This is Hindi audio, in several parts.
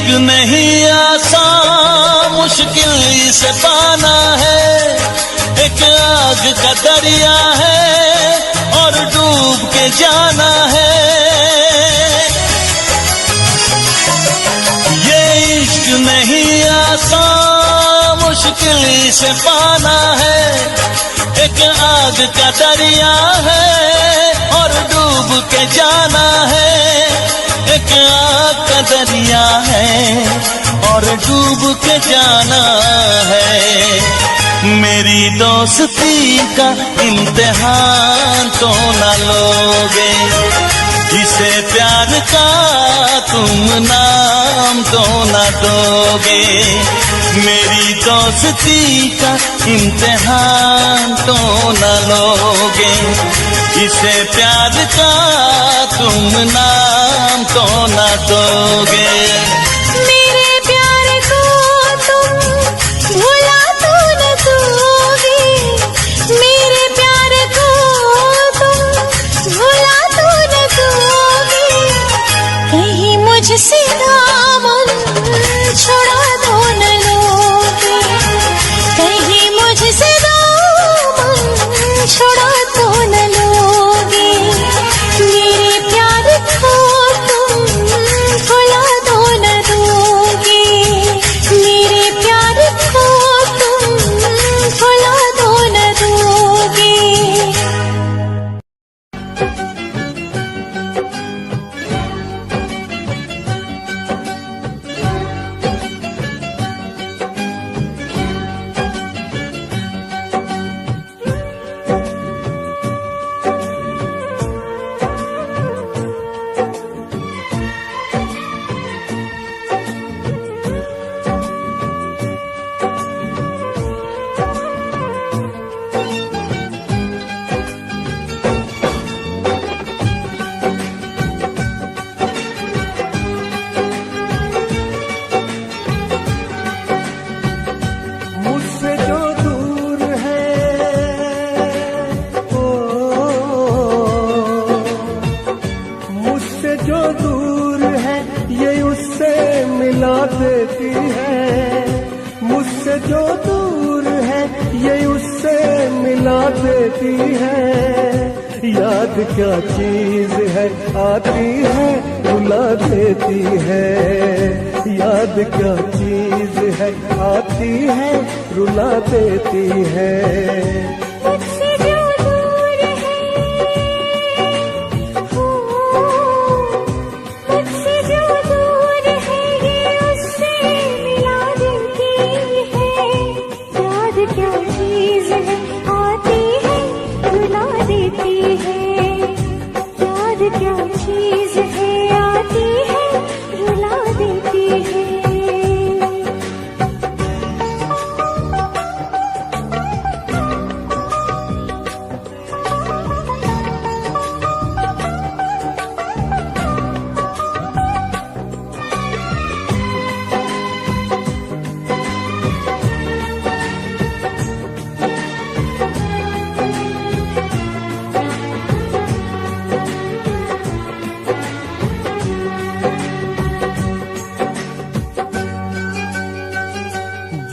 इश्क नहीं आसान, मुश्किल से पाना है। एक आग का दरिया है और डूब के जाना है। ये इश्क नहीं आसान, मुश्किल से पाना है। एक आग का दरिया है और डूब के जाना है। एक आग का दरिया है और डूब के जाना है। मेरी दोस्ती का इम्तिहान तो न लोगे, इसे प्यार का तुम नाम तो न दोगे। मेरी दोस्ती का इम्तिहान तो न लोगे, इसे प्यार का तुम नाम तो न दोगे। मेरे प्यार को तुम भुला तो न दोगे, मेरे प्यार को तुम भुला तो न दोगे। कहीं मुझसे दामन छुड़ा तो न लोगे, कहीं मुझसे दामन छुड़ा तो न लोगे। मेरे प्यार को तुम भुला तो न दोगे, मेरे प्यार को तुम भुला तो न दोगे। मुझसे जो दूर है मुझसे जो दूर है ये उससे मिला देती है। मुझसे जो दूर है ये उससे मिला देती है। याद क्या चीज है आती है रुला देती है। याद क्या चीज है आती है रुला देती है। मुझसे जो दूर है मुझसे जो दूर है ये उससे मिला देती है। याद क्या चीज है आती है रुला देती है। याद क्या चीज है आती है रुला देती है।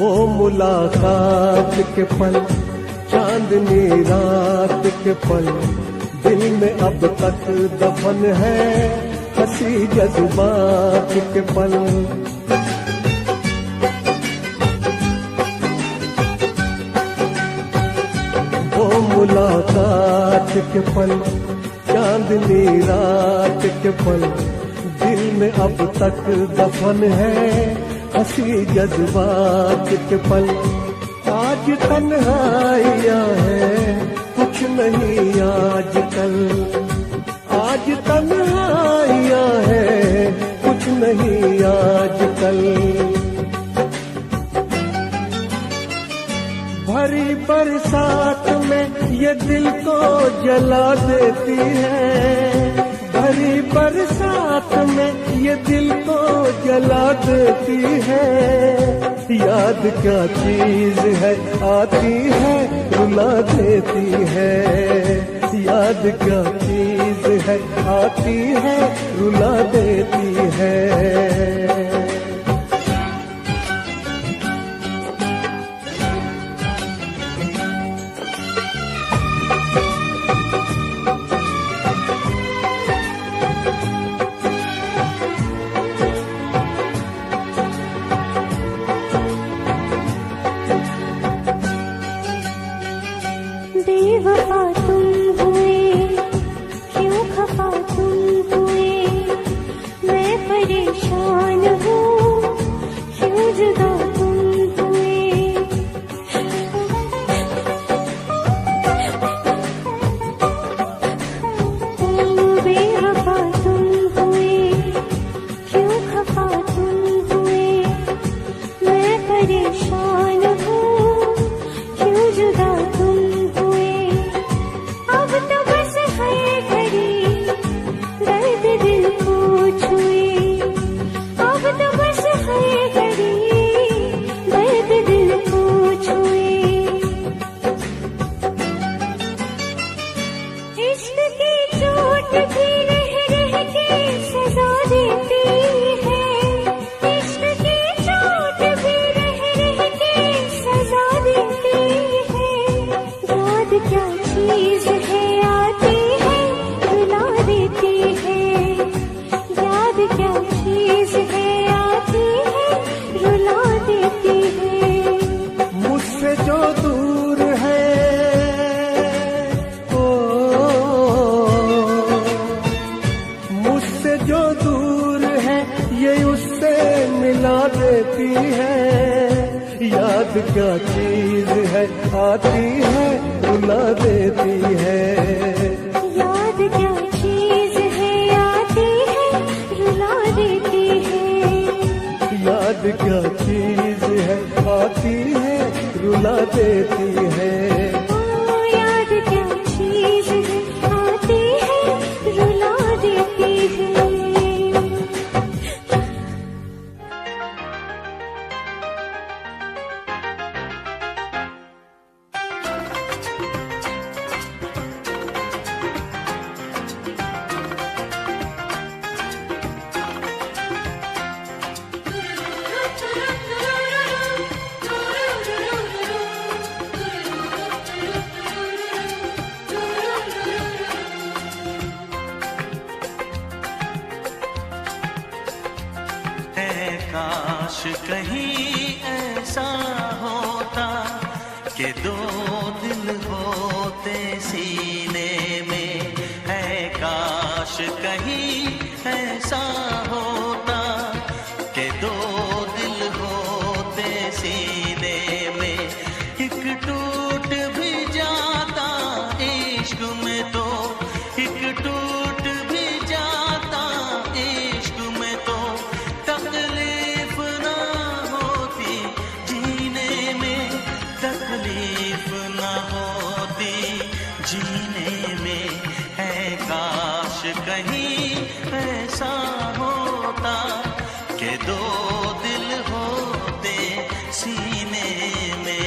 वो मुलाकात के पल, चांदनी रात के पल, दिल में अब तक दफन है हंसी जज्बात के पल। वो मुलाकात के पल, चांदनी रात के पल, दिल में अब तक दफन है हंसी जज्बात के पल। आज तन्हाइयाँ है कुछ नहीं आजकल। आज तन्हाइयाँ है कुछ नहीं आजकल। भरी बरसात में ये दिल को जला देती है। भरी बरसात में ये दिल को जला देती है। याद क्या चीज है आती है रुला देती है। याद क्या चीज है आती है रुला देती है। ये उससे मिला देती है। याद क्या चीज है, आती है रुला देती है। याद क्या चीज है, आती है रुला देती है। याद क्या चीज है, आती है रुला देती है। ओ याद क्या चीज है, आती है रुला देती है। काश कहीं ऐसा होता कि दो दिल होते सीने में। है काश कहीं ऐसा होता कि दो दिल होते सीने में। एक टूट भी जाता इश्क में तो, एक टूट भी जाता इश्क में तो तकलीफ ना होती जीने में, तकलीफ ना होती जीने में। है काश कहीं ऐसा होता कि दो दिल होते सीने में।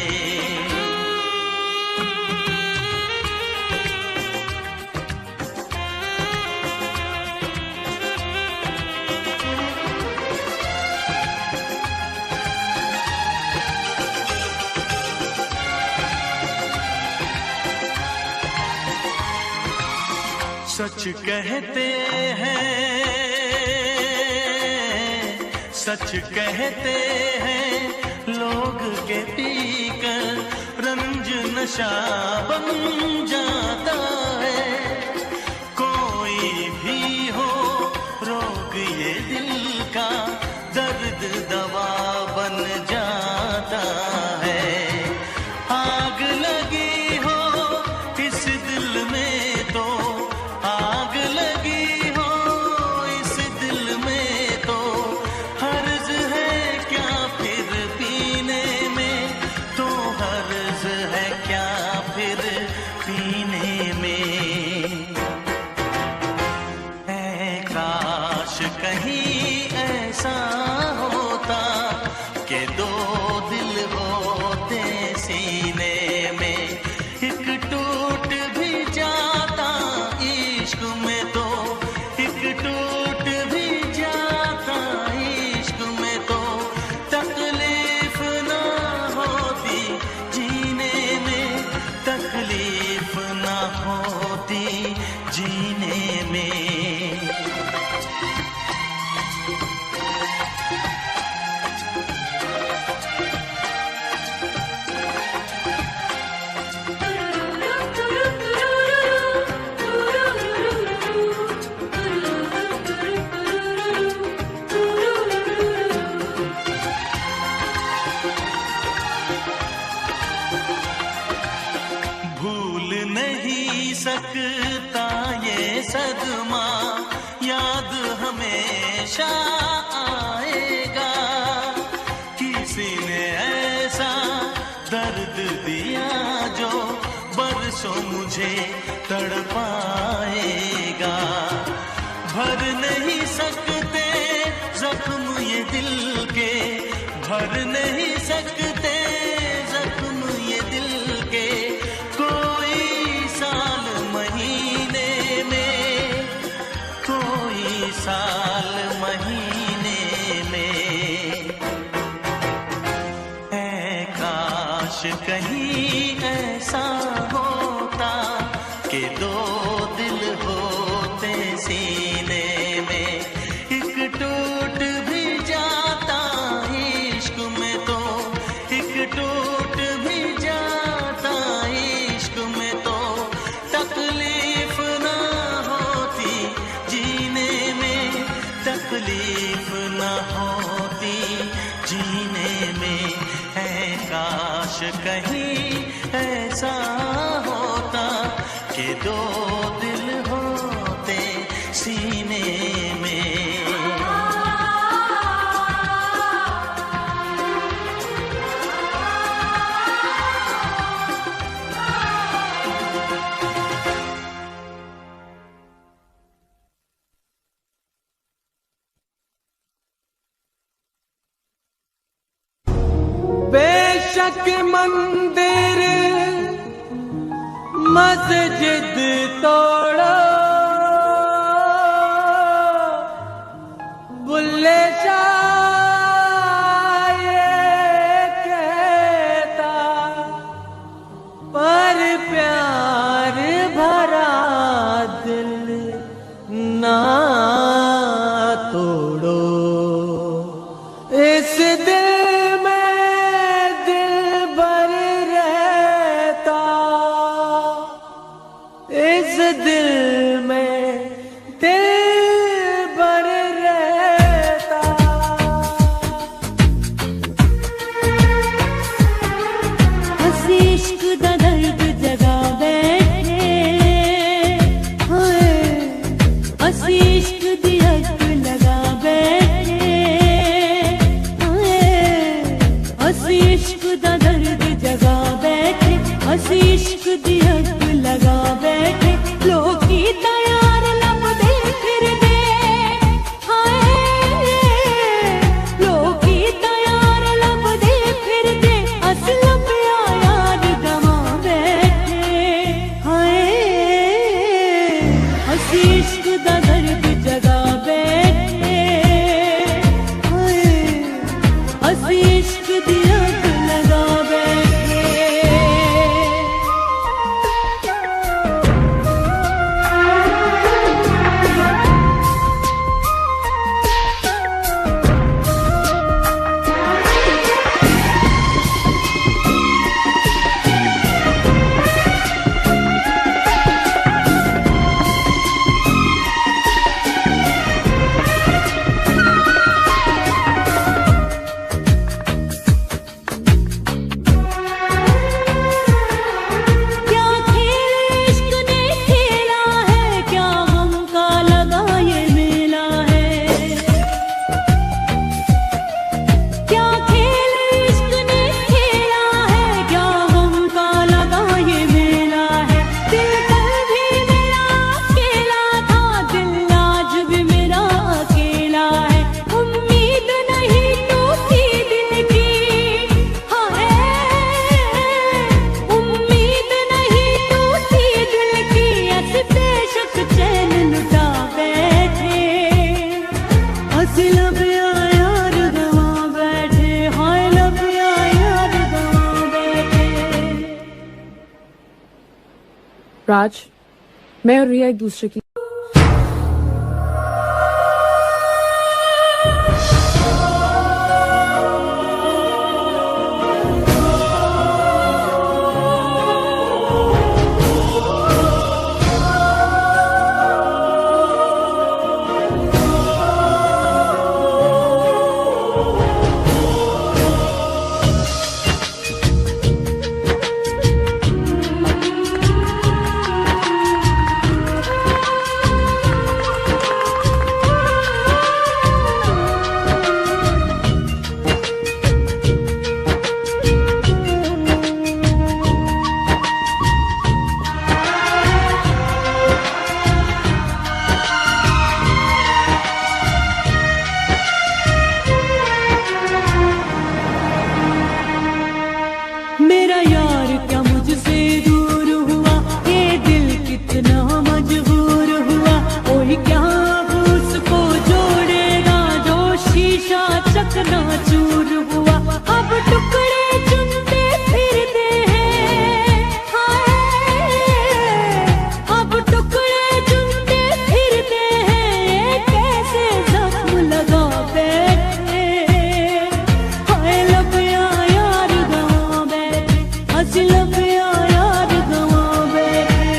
सच कहते हैं, सच कहते हैं लोग के पीकर रंज नशा बन जाता है। कोई भी हो रोग ये दिल का, दर्द दवा बन जाता है। आग लगी हो इस दिल में तो, आग लगी हो इस दिल में तो, हर्ज है क्या फिर पीने में, तो हर्ज है क्या फिर पीने में। है काश कहीं ऐसा होता कि दो दिल होते सीने में। एक टूट भी जाता इश्क में तो, एक टूट भी जाता इश्क में तो तकलीफ ना होती जीने में, तकलीफ ना होती जीने में। भूल नहीं सकता ये सदमा, याद हमेशा आएगा। किसी ने ऐसा दर्द दिया जो बरसों मुझे तड़पाएगा। भर नहीं सकते जख्म ये दिल के, भर नहीं सकते जख्म ये दिल के। कोई साल महीने में, कोई साल महीने में। है काश कहीं ऐसा होता कि दो दिल होते सीने में। एक टूट भी जाता इश्क में तो, एक टूट भी जाता इश्क में तो तकलीफ ना होती जीने में, तकलीफ ना कहीं ऐसा होता कि दो दिल होते सीने में। बेशक मंदिर मस्जिद तोड़ो, बुल्ले शाह ये कहता, पर प्यार भरा दिल ना तोड़ो। इस दिल इश्क दियत लगा बैठे, लोग की तैयार लब दे फिर दे, हाय लोग की तैयार लब दे फिर दे, असलम यार गवा बैठे, हाय हसी इश्क दा दर्द जगा बैठे, हाय हसी इश्क दियत लगा बैठे। राज, मैं और रिया एक दूसरे की चूर हुआ, अब टुकड़े चुनते फिरते हैं, हाय अब टुकड़े चुनते फिरते हैं, कैसे जख्म लगा बैठे, हाय लबिया यार गवा बैठे, हंसी लबिया यार गवा बैठे।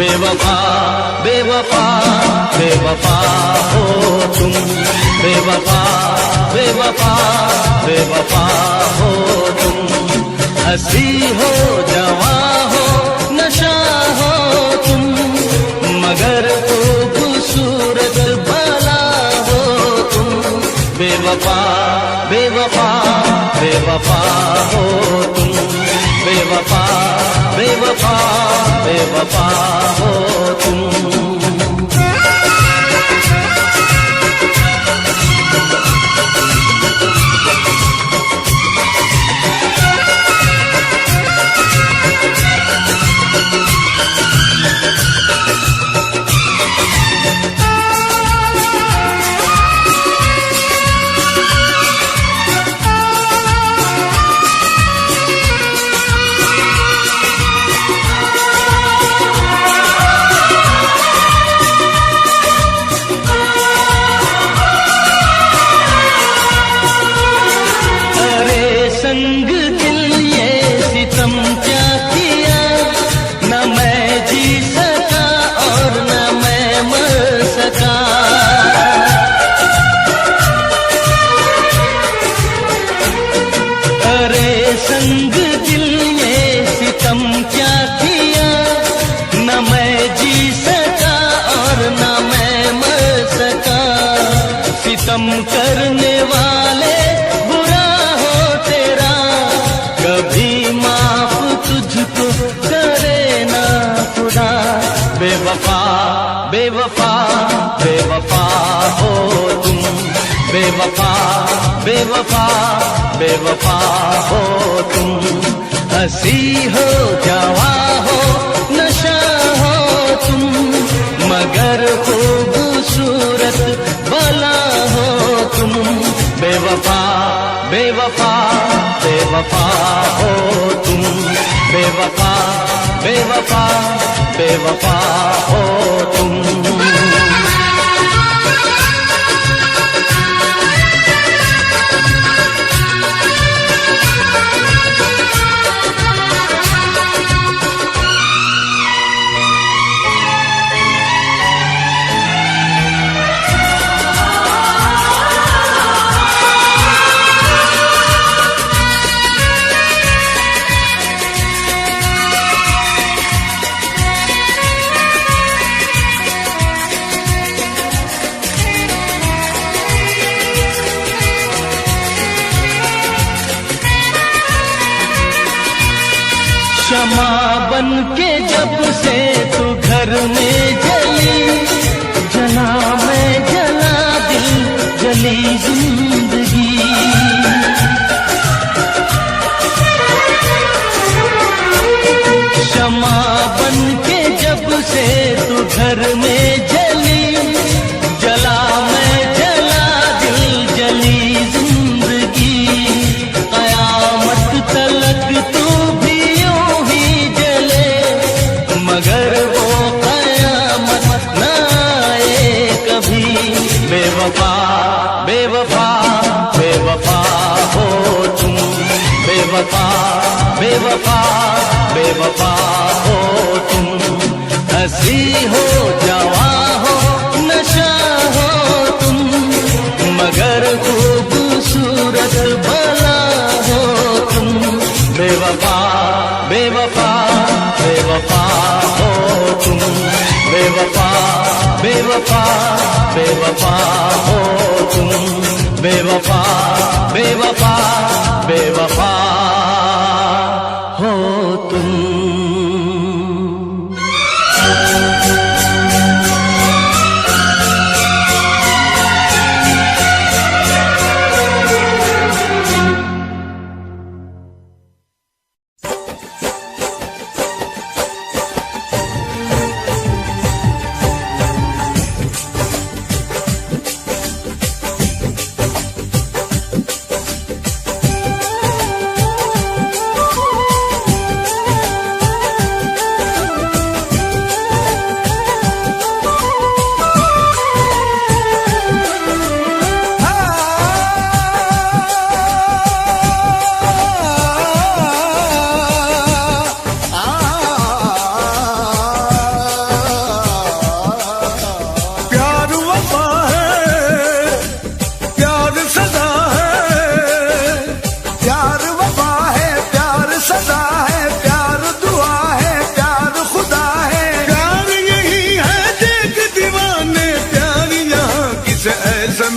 बेवफा बेवफा बेवफा हो तुम, बेवफा बेवफा बेवफा हो तुम। हंसी हो जवां हो नशा हो तुम, मगर खूबसूरत भला हो तुम। बेवफा बेवफा बेवफा हो तुम, बेवफा बेवफा बेवफा हो तुम। संग दिल ये सितम क्या किया, न मैं जी सका और न मैं मर सका। सितम करने वाले बुरा हो तेरा, कभी माफ तुझको करे ना खुदा। बेवफा बेवफा बेवफा हो तुम, बेवफा बेवफा बेवफा हो तुम। हंसी हो जवां हो नशा हो तुम, मगर खूबसूरत भला हो तुम। बेवफा बेवफा बेवफा हो तुम, बेवफा बेवफा बेवफा हो तुम। क्षमा बन के जब से तू घर में जली, जला मैं जला दिल जली जिंदगी। क्षमा बन के जब से तू घर में जली, जला मैं जला दिल जली जिंदगी। कयामत तलक तू मगर वो कयामत न आए कभी। बेवफा बेवफा बेवफा हो तुम, बेवफा बेवफा बेवफा हो तुम। हंसी हो जवां हो नशा हो तुम, मगर खूबसूरत भला हो तुम। बेवफा बेवफा बेवफा हो तुम, बेवफा बेवफा बेवफा हो तुम। बेवफा बेवफा बेवफा हो तुम।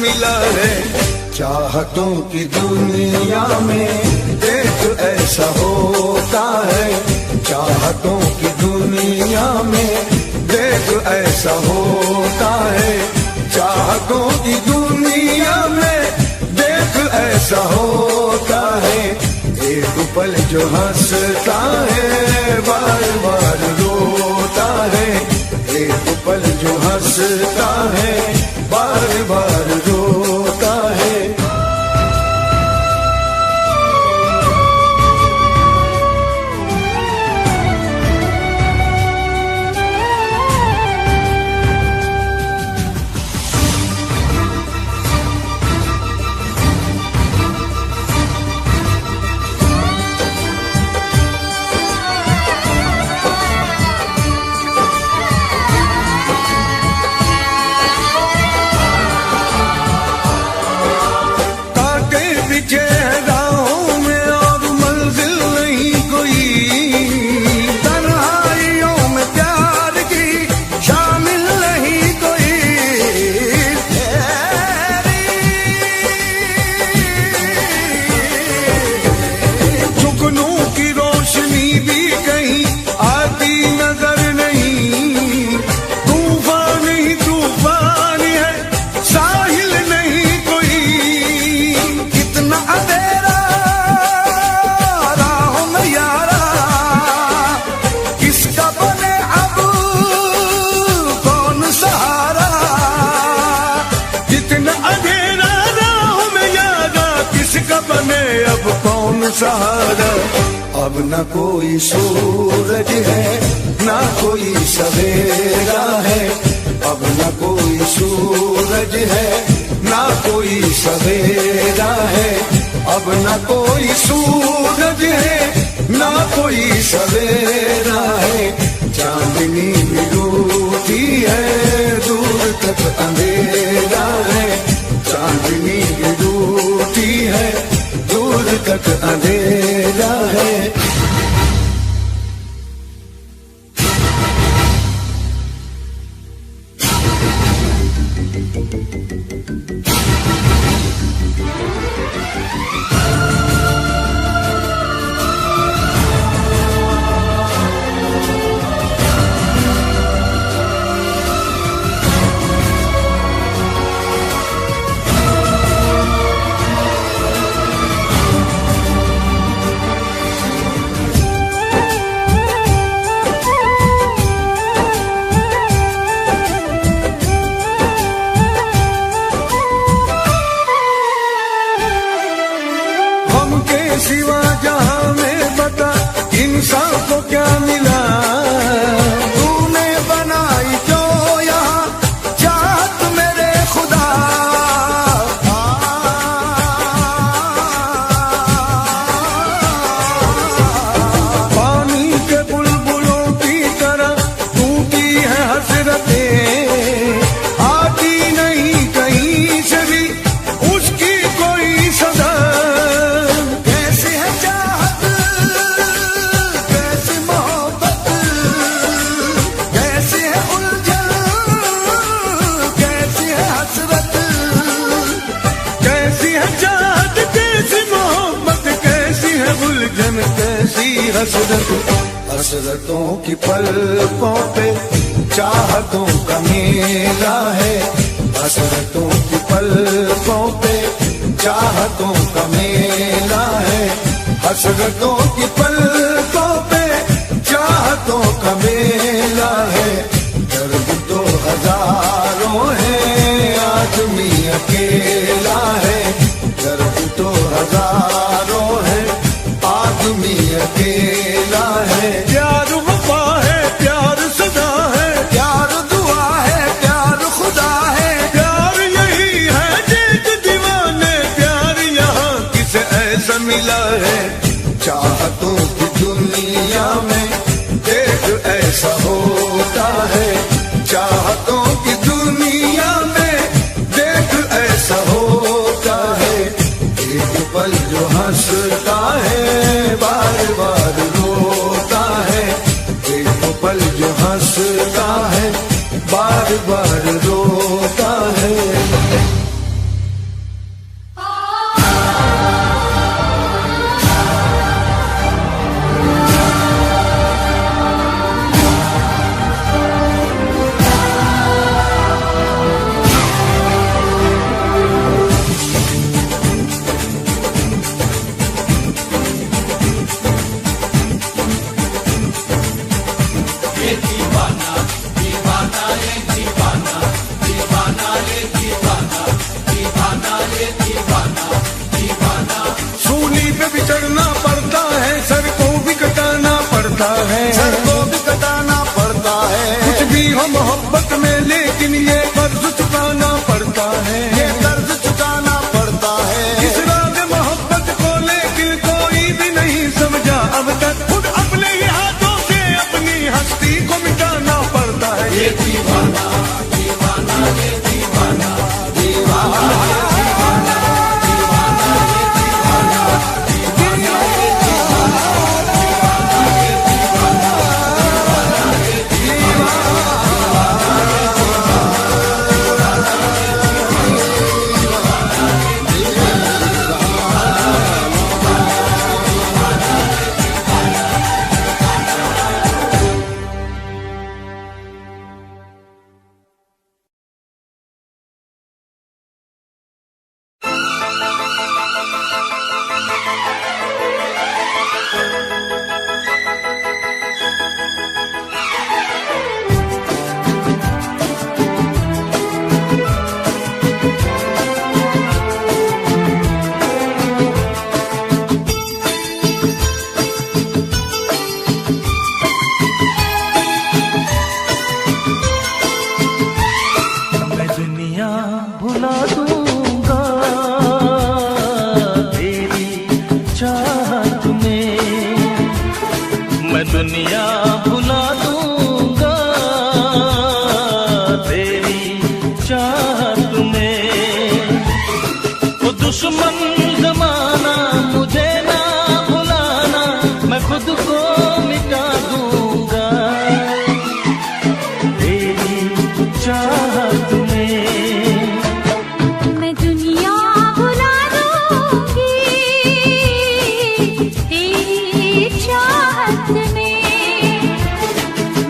मिला है। चाहतों की दुनिया में देख ऐसा होता है, चाहतों की दुनिया में देख ऐसा होता है, चाहतों की दुनिया में देख ऐसा होता है। एक पल जो हंसता है बार बार रोता है, एक पल जो हंसता है बार बार रोता है। सहारा अब न कोई सूरज है न कोई सवेरा है, अब न कोई सूरज है न कोई सवेरा है, अब न कोई सूरज है न कोई सवेरा है। चांदनी भी रूठी है दूर तक अंधेरा है, चांदनी भी रूठी है दूर तक अंधेरा है। सिवा जहां में बता इंसान को क्या मिला, तूने बनाई जो यहाँ चाहत मेरे खुदा। पानी के बुलबुलों की तरह टूटी है हसरतें, आती नहीं कहीं से भी उसकी कोई सदा। हसरतों की पलकों पे चाहतों का मेला है, हसरतों की पलकों पे चाहतों का मेला है, हसरतों की पलकों पे चाहतों का मेला है। दर्द तो हजारों है आदमी अकेला है, दर्द तो हजारों है आदमी अकेला है। प्यार वफा है प्यार सदा है, प्यार दुआ है प्यार खुदा है, प्यार यही है जिद दीवाने, प्यार यहाँ किसे ऐसा मिला है। चाहतों की दुनिया में देख ऐसा होता है, चाहतों की दुनिया में देख ऐसा होता है। एक पल जो हंसता है बार बार रोता है, एक पल जो हंसता है बार बार रोता है। सूली पे भी चढ़ना पड़ता है, सर को भी कटाना पड़ता है, सर को भी कटाना पड़ता है। कुछ भी हो मोहब्बत में, लेकिन ये कर्ज चुकाना पड़ता है, ये कर्ज चुकाना पड़ता है। इस राज मोहब्बत को लेकिन कोई भी नहीं समझा अब तक, खुद अपने ही हाथों से अपनी हस्ती को मिटाना पड़ता है। ये दीवाना दीवाना ये दीवाना दीवाना दुनिया भुला दूंगा तेरी चाहत में। वो दुश्मन जमाना मुझे ना भुलाना, मैं खुद को मिटा दूंगा तेरी चाहत में। मैं दुनिया भुला दूंगी तेरी चाहत में,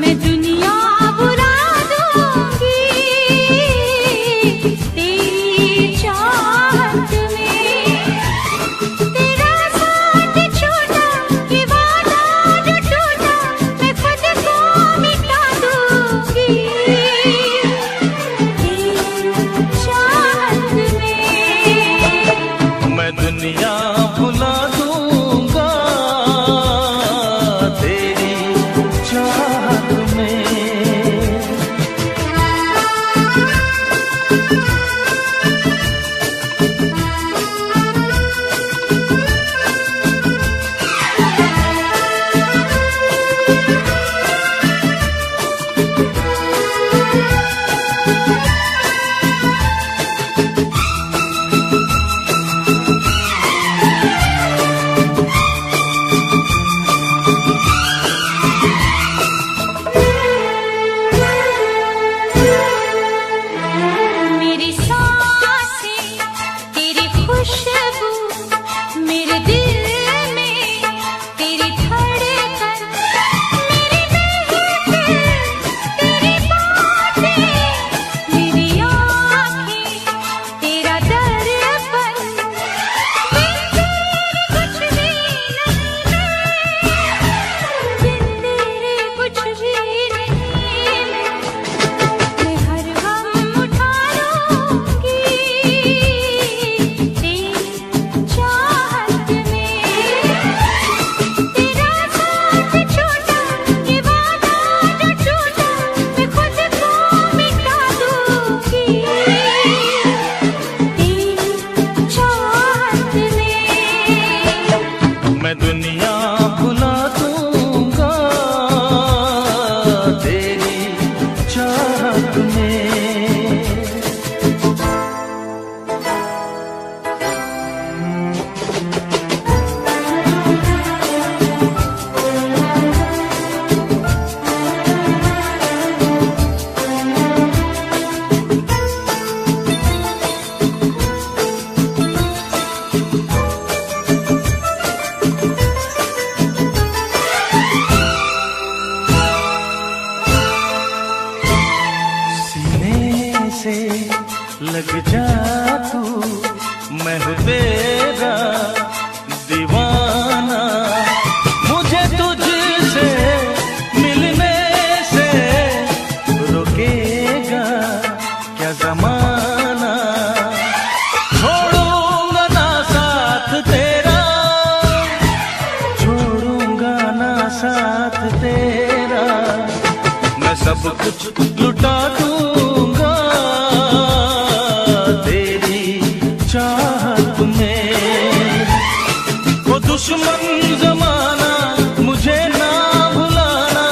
मैं दुनिया भुला दूंगी तेरी चाहत में। तेरा साथ छोड़ा ये वादा जो टूटा, मैं खुद को मिटा दूंगी तेरी चाहत में। मैं दुनिया भुला दूंगा तेरी चाहत में। मेरी सांसें तेरी खुशबू, मेरे दिल में तेरी धड़कन, मेरी महफिल तेरी बातें, मेरी आँखें तेरा दर्पण। बिन तेरे कुछ भी नहीं बिन तेरे कुछ भी नहीं मैं हर गम उठा लूंगी तेरी चाहत में। तेरा साथ छोड़ा ये वादा जो टूटा, मैं खुद को मिटा दूंगी तेरी चाहत में। मैं दुनिया भुला दूंगा तेरी चाहत में। सीने से लग जा तू, मैं हूँ तेरा दीवाना। मुझे तुझसे मिलने से कुछ लुटा दूंगा तेरी चाहत में। वो दुश्मन जमाना मुझे ना भुलाना,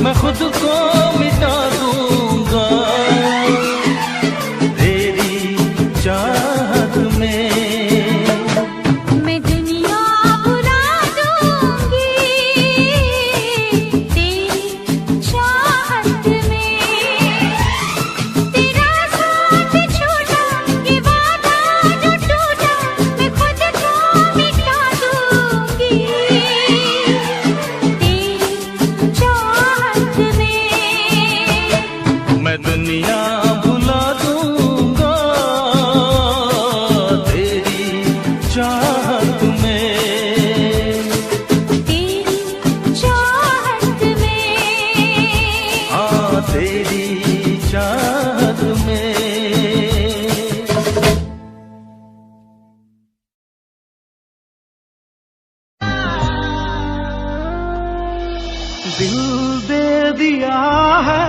मैं खुद को मिटा दूंगा तेरी चाहत में। मैं दुनिया भुला दूंगी तेरी चाहत में। तेरा साथ छोड़ा ये वादा जो टूटा, मैं खुद को मिटा दूंगी तेरी चाहत में। मैं दुनिया भुला दूंगा तेरी चाहत में। तेरी चाहत में। हाँ तेरी चाहत में। दिल दे दिया है,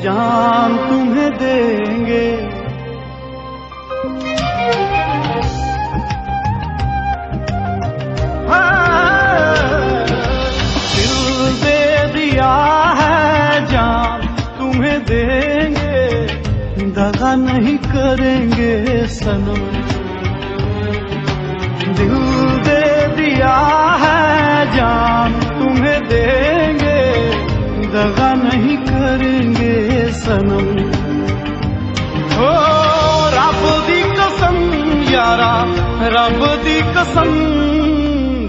जान तुम्हें देंगे। दिल दे दिया है, जान तुम्हें देंगे। दगा नहीं करेंगे सनम। दिल दे दिया है, जान तुम्हें देंगे। दगा नहीं करेंगे सनम। ओ रब दी कसम यारा, रब दी कसम।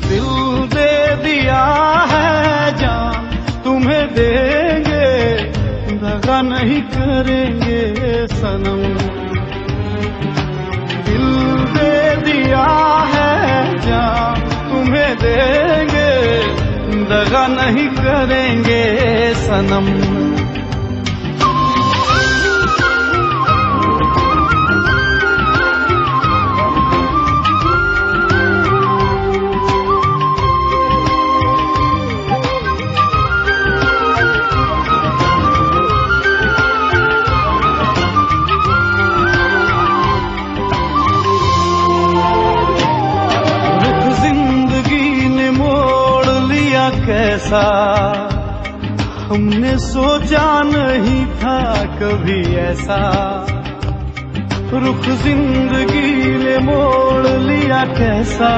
दिल दे दिया है, जान तुम्हें देंगे। दगा नहीं करेंगे सनम। दिल दे दिया है, जान तुम्हें देंगे। दगा नहीं करेंगे सनम। कैसा हमने सोचा नहीं था कभी ऐसा। रुख जिंदगी ने मोड़ लिया कैसा,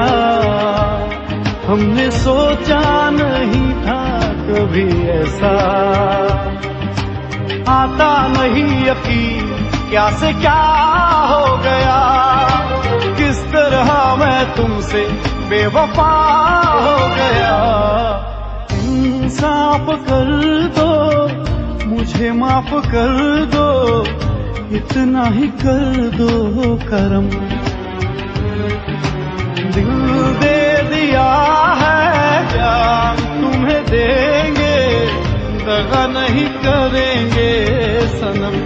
हमने सोचा नहीं था कभी ऐसा। आता नहीं यकीन क्या से क्या हो गया, किस तरह मैं तुमसे बेवफा हो गया। इंसाफ कर दो, मुझे माफ कर दो, इतना ही कर दो करम। दिल दे दिया है, जान तुम्हें देंगे। दगा नहीं करेंगे सनम।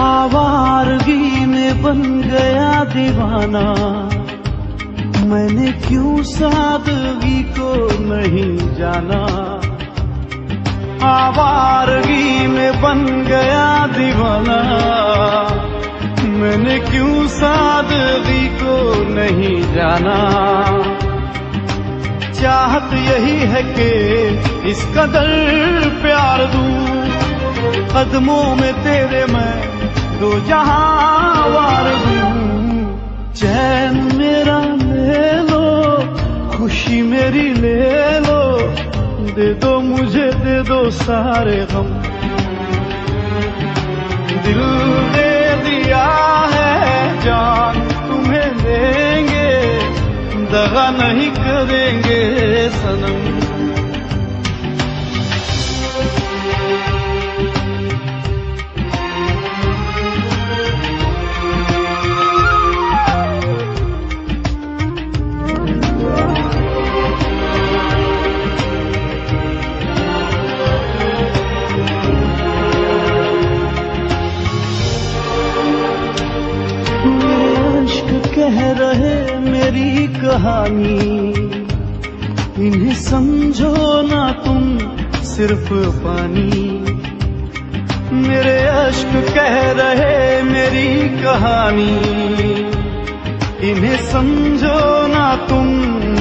आवारगी में बन गया दीवाना, मैंने क्यों सादगी को नहीं जाना। आवारगी में बन गया दीवाना, मैंने क्यों सादगी को नहीं जाना। चाहत यही है कि इस कदर प्यार दूं, कदमों में तेरे मैं दो जहां वार दूं। चैन मेरा ले लो, खुशी मेरी ले लो, दे दो मुझे दे दो सारे गम। दिल दे दिया है, जान तुम्हें देंगे। दगा नहीं करेंगे सनम। कह रहे मेरी कहानी, इन्हें समझो ना तुम सिर्फ पानी। मेरे अश्क कह रहे मेरी कहानी, इन्हें समझो ना तुम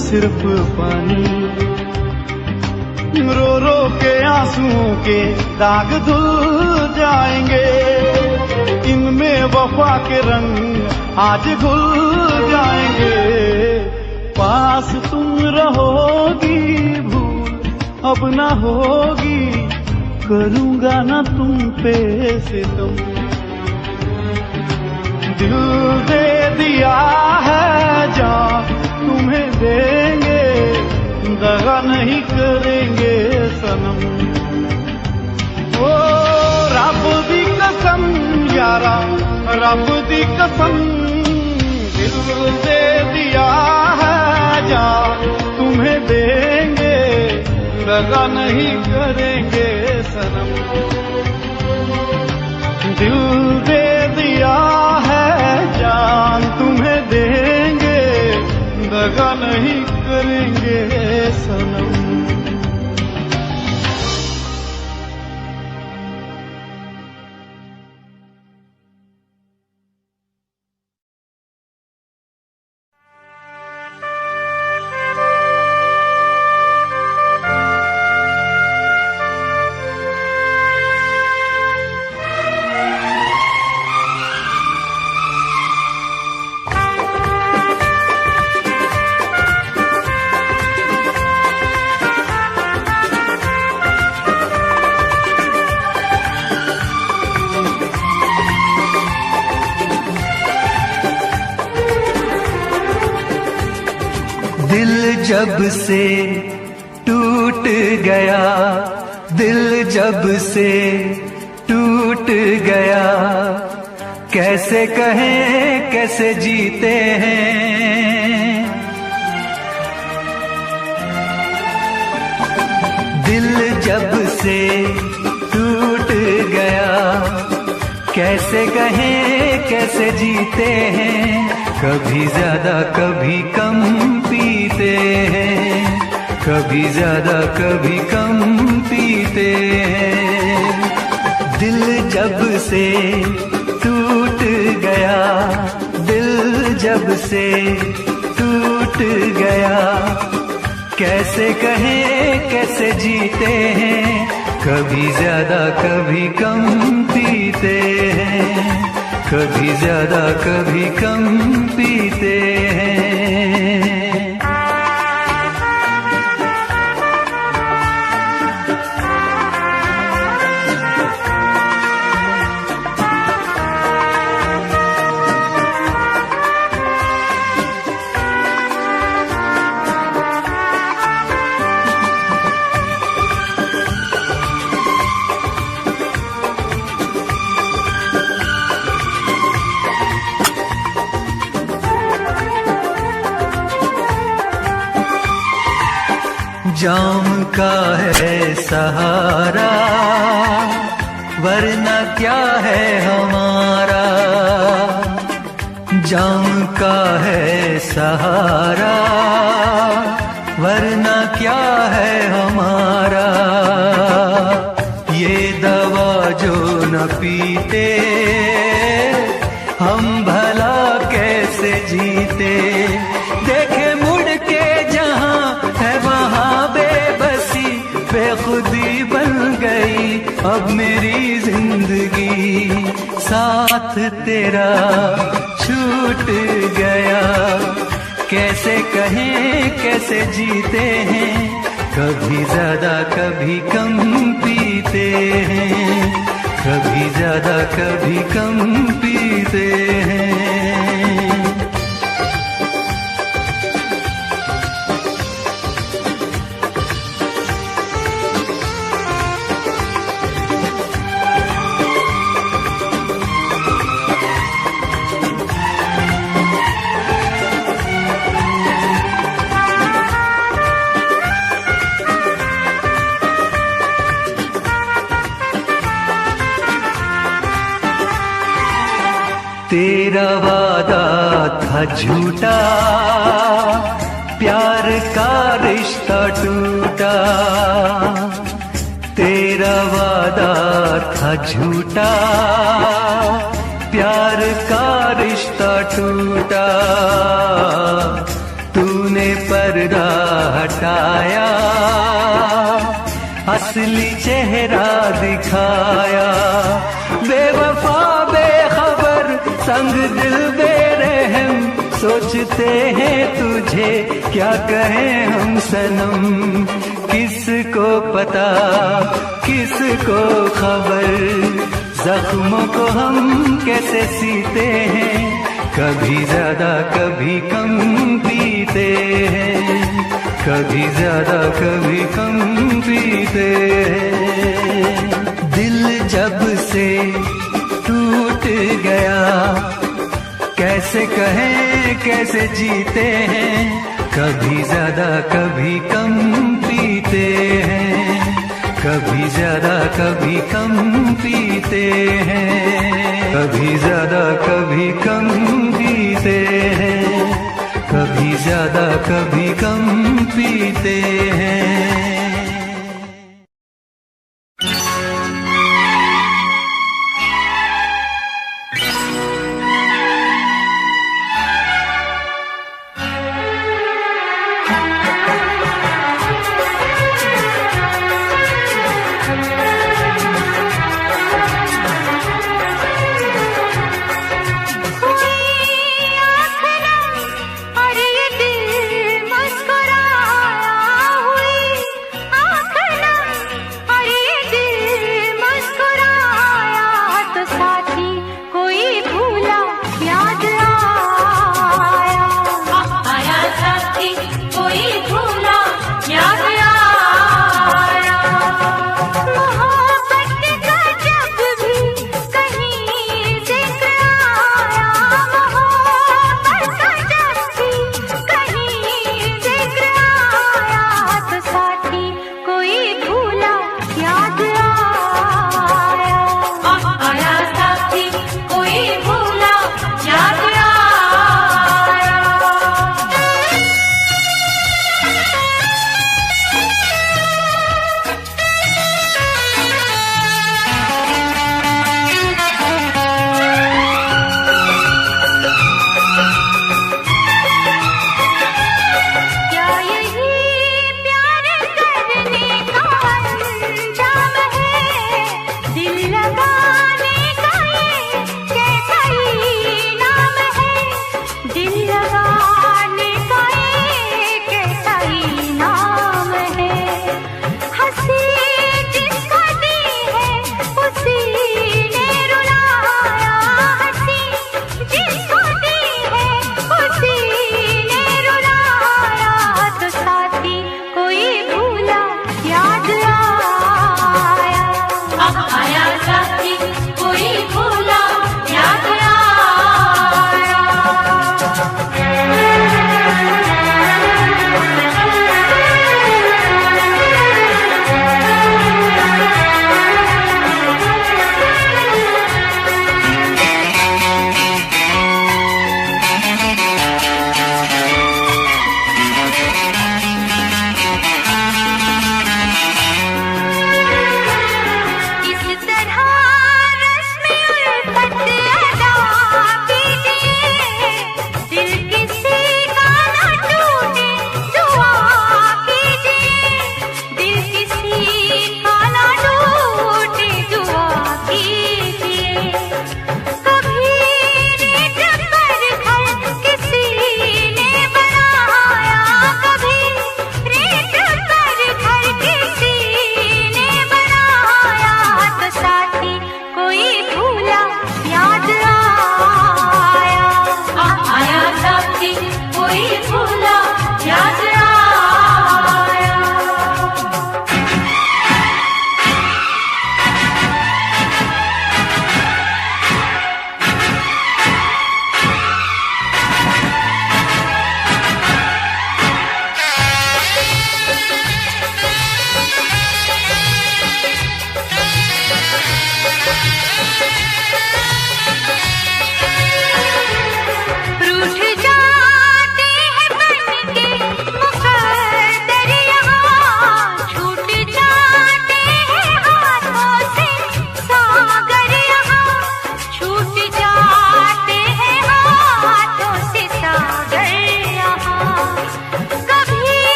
सिर्फ पानी। रो रो के आंसुओं के दाग धुल जाएंगे, इनमें वफा के रंग आज घुल जाएंगे। पास तुम रहोगी भूल अब ना होगी, करूंगा ना तुम पे सितम। दिल दे दिया है जान तुम्हें देंगे, दगा नहीं करेंगे सनम। ओ रब दी कसम यारा, रब दी कसम, दिल दे दिया है जान तुम्हें देंगे, दगा नहीं करेंगे सनम। दिल दे दिया है जान तुम्हें देंगे, दगा नहीं करेंगे सनम। दिल जब से टूट गया, दिल जब से टूट गया, कैसे कहें कैसे जीते हैं। दिल जब से टूट गया, कैसे कहें कैसे जीते हैं। कभी ज्यादा कभी कम पीते हैं, कभी ज्यादा कभी कम पीते हैं। दिल जब से टूट गया, दिल जब से टूट गया, कैसे कहें कैसे जीते हैं। कभी ज्यादा कभी कम पीते हैं, कभी ज्यादा कभी कम पीते हैं। जाम का है सहारा, वरना क्या है हमारा। जाम का है सहारा, वरना क्या है हमारा। ये दवा जो न पीते, हम भला कैसे जीते। देखे मुड़ के जहां है वहां बेबसी, बेखुदी बन गई अब मेरी जिंदगी। साथ तेरा छूट गया, कैसे कहें कैसे जीते हैं। कभी ज्यादा कभी कम पीते हैं, कभी ज्यादा कभी कम पीते हैं। तेरा वादा था था झूठा, प्यार का रिश्ता टूटा, तेरा वादा था झूठा, प्यार का रिश्ता टूटा, तूने पर्दा हटाया, असली चेहरा दिखाया, बेवफा बेखबर संग दिल बेरहम, सोचते हैं तुझे क्या कहें हम सनम, किसको पता किसको खबर, जख्मों को हम कैसे सीते हैं, कभी ज्यादा कभी कम पीते हैं, कभी ज्यादा कभी कम पीते हैं। दिल जब से टूट गया, कैसे कहें कैसे जीते हैं, कभी ज्यादा कभी कम पीते हैं, कभी ज्यादा कभी कम पीते हैं, कभी ज्यादा कभी कम पीते हैं, कभी ज्यादा कभी कम पीते हैं। और ये दिल मुस्कुराया, हुई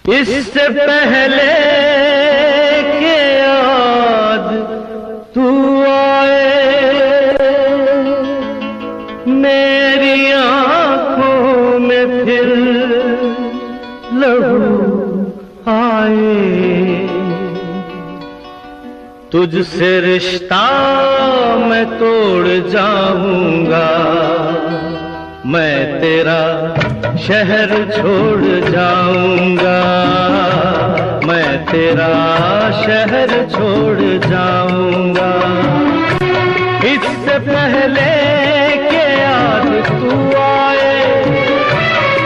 इससे पहले के याद तू आए, मेरी आंखों में फिर लहू आए। तुझसे रिश्ता मैं तोड़ जाऊंगा, मैं तेरा शहर छोड़ जाऊंगा, मैं तेरा शहर छोड़ जाऊंगा। इससे पहले के याद तू आए,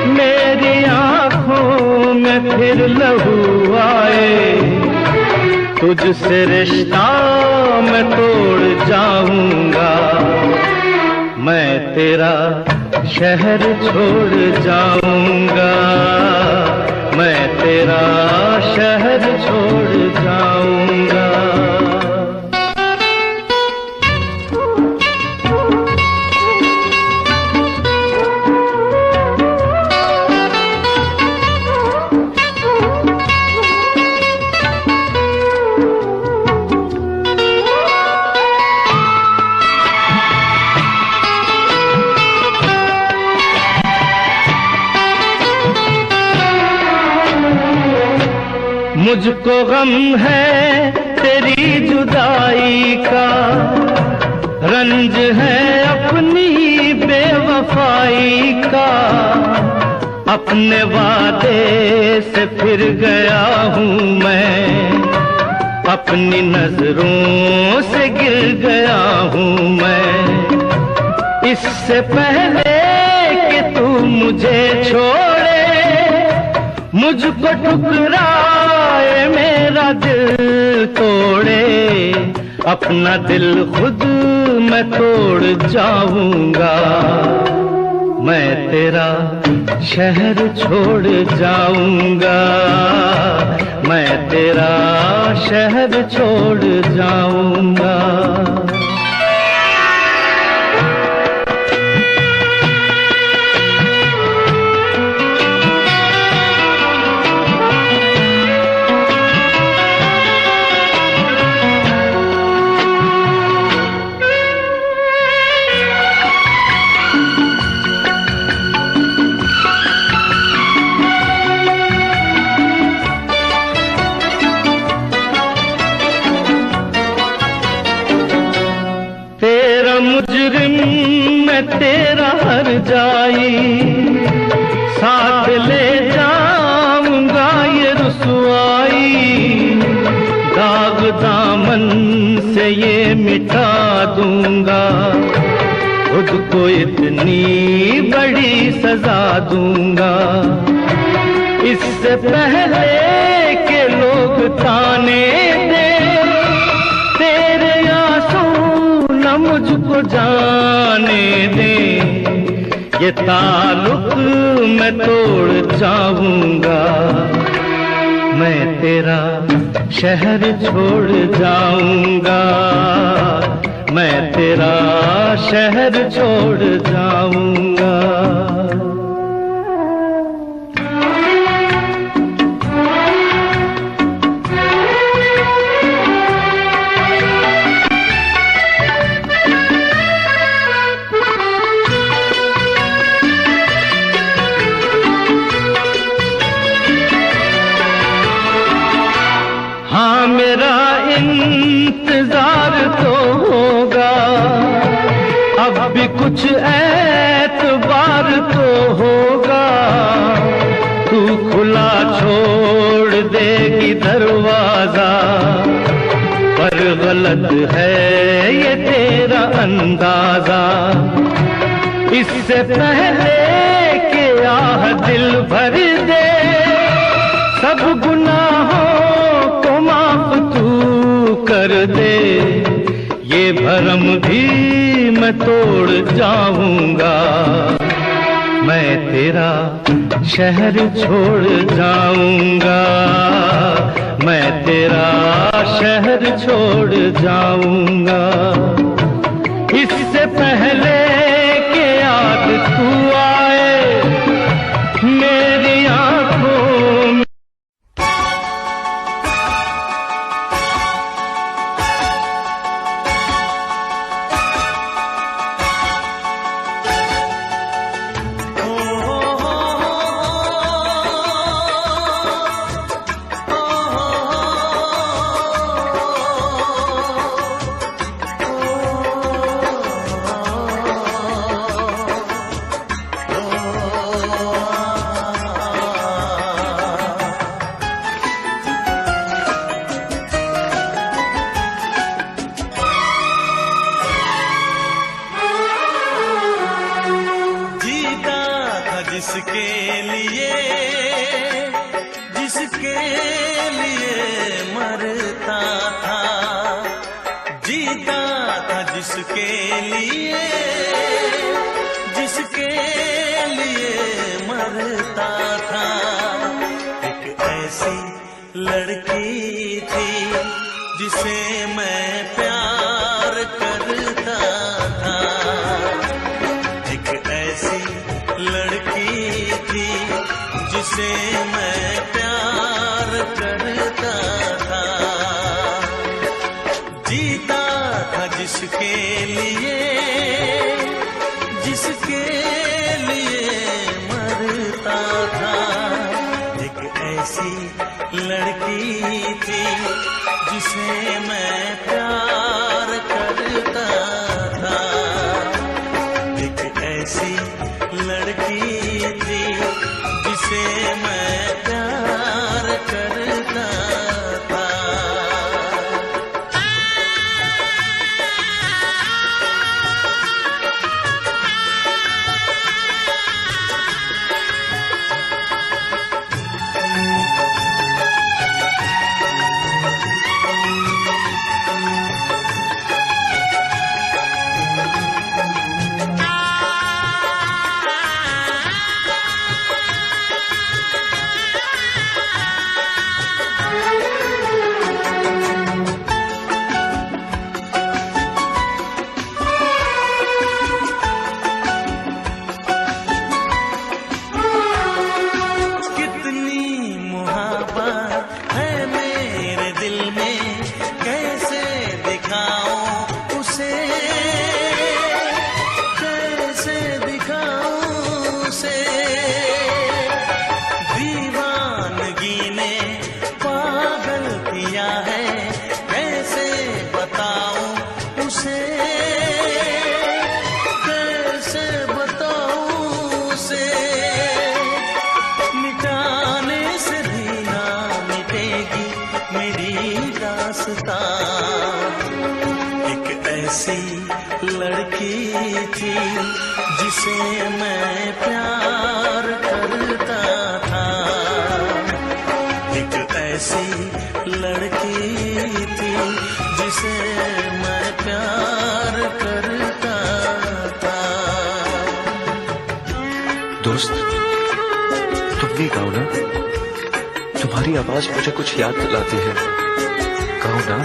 मेरी आंखों में फिर लहू आए। तुझसे रिश्ता मैं तोड़ जाऊंगा, मैं तेरा शहर छोड़ जाऊंगा, मैं तेरा शहर छोड़ जाऊंगा। मुझको गम है तेरी जुदाई का, रंज है अपनी बेवफाई का। अपने वादे से फिर गया हूँ मैं, अपनी नजरों से गिर गया हूँ मैं। इससे पहले कि तू मुझे छोड़े, मुझको ठुकराए, मेरा दिल तोड़े। अपना दिल खुद मैं तोड़ जाऊंगा, मैं तेरा शहर छोड़ जाऊंगा, मैं तेरा शहर छोड़ जाऊंगा। मुजरिम मैं तेरा हर जाई, साथ ले जाऊंगा ये रुसवाई। दाग दामन से ये मिटा दूंगा, खुद को इतनी बड़ी सजा दूंगा। इससे पहले के लोग ताने दे, तेरे आंसू न मुझको जाने दे। ये ताल्लुक मैं तोड़ जाऊंगा, मैं तेरा शहर छोड़ जाऊंगा, मैं तेरा शहर छोड़ जाऊंगा। हाँ मेरा इंतजार तो होगा, अब भी कुछ एतबार तो होगा। तू खुला छोड़ देगी दरवाजा, पर गलत है ये तेरा अंदाजा। इससे पहले कि आह दिल भर दे, सब गुनाहों को माफ तू कर दे। ये भरम भी मैं तोड़ जाऊंगा, मैं तेरा शहर छोड़ जाऊंगा, मैं तेरा शहर छोड़ जाऊंगा। इससे पहले कि याद तू आए, मेरी आंखों में जिसके लिए मरता था, जीता था जिसके लिए मरता था। एक ऐसी लड़की थी जिसे मैं प्यार करता था, एक ऐसी लड़की थी जिसे मैं प्यार करता था, जीता था जिसके लिए मरता था। एक ऐसी लड़की थी जिसे मैं प्यार करता था, एक ऐसी लड़की थी जिसे मैं प्यार करता था। एक ऐसी लड़की थी जिसे मैं प्यार करता था, एक ऐसी लड़की थी जिसे मैं प्यार करता था। दोस्त, तुम भी गाओ ना, तुम्हारी आवाज मुझे कुछ याद दिलाती है, गाओ ना।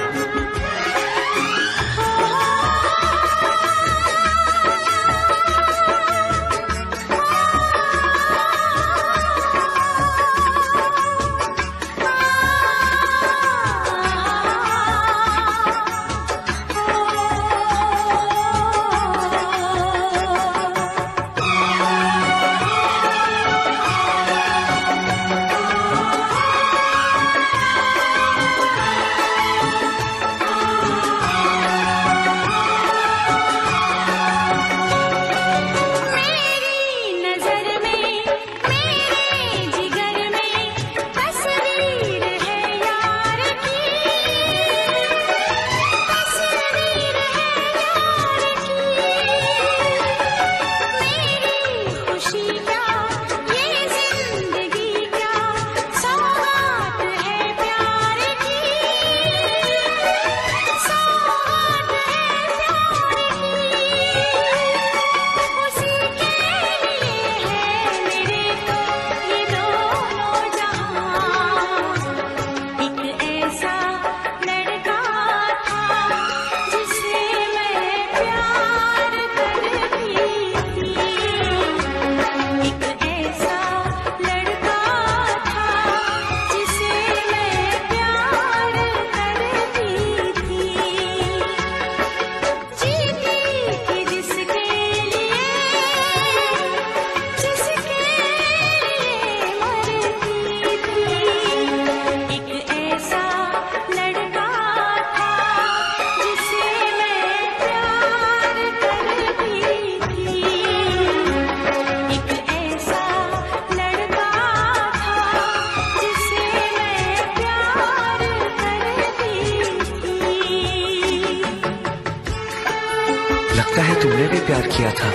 लगता है तुमने भी प्यार किया था,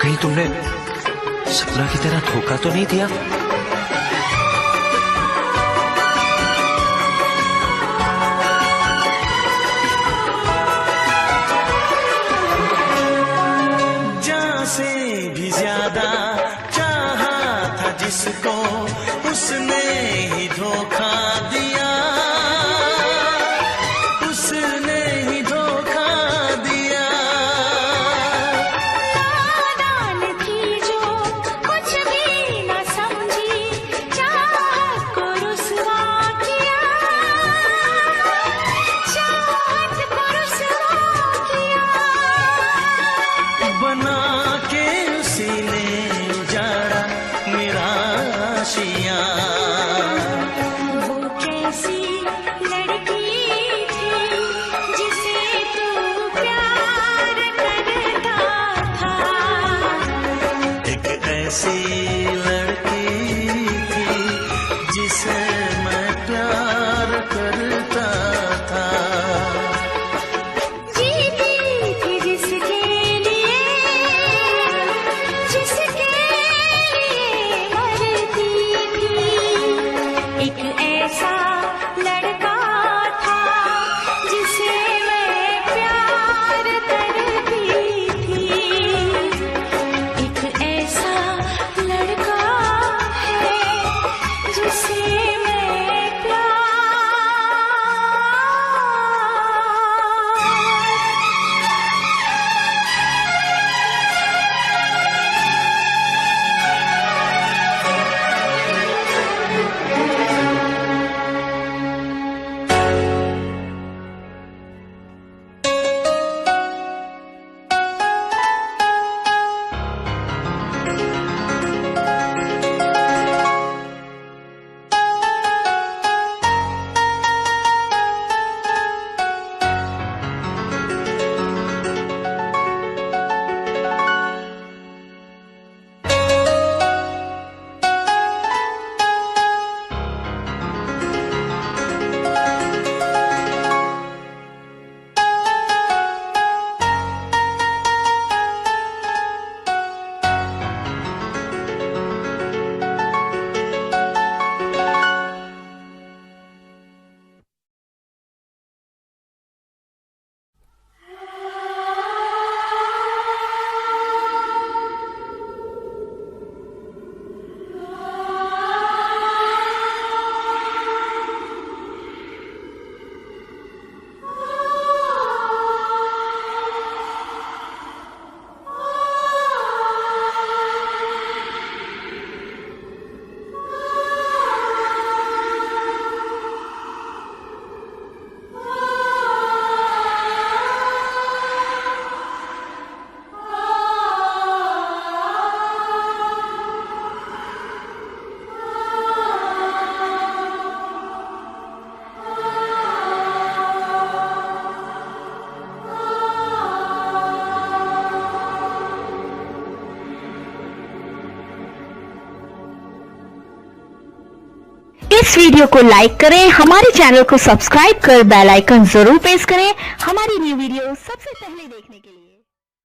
कहीं तुमने सपना की तरह धोखा तो नहीं दिया? जान से भी ज्यादा चाहा था जिसको, उसने ही धोखा दिया, उसने ही धोखा दिया। नादान थी जो कुछ भी न समझी, चाहत को रुसवा किया, चाहत को रुसवा किया। बना के उसी ने उजाड़ा मेरा आशियाँ। वो कैसी लड़की थी जिसे तू प्यार करता था, एक ऐसी लड़की थी जिसे मैं प्यार करता था। जीती थी जिसके लिए, जिसके लिए मरती थी। एक ऐसा लड़का था जिसे मैं प्यार करती थी। एक ऐसा लड़का है जिसे मैं प्यार। इस वीडियो को लाइक करें, हमारे चैनल को सब्सक्राइब कर बेल आइकन जरूर प्रेस करें हमारी न्यू वीडियो सबसे पहले देखने के लिए।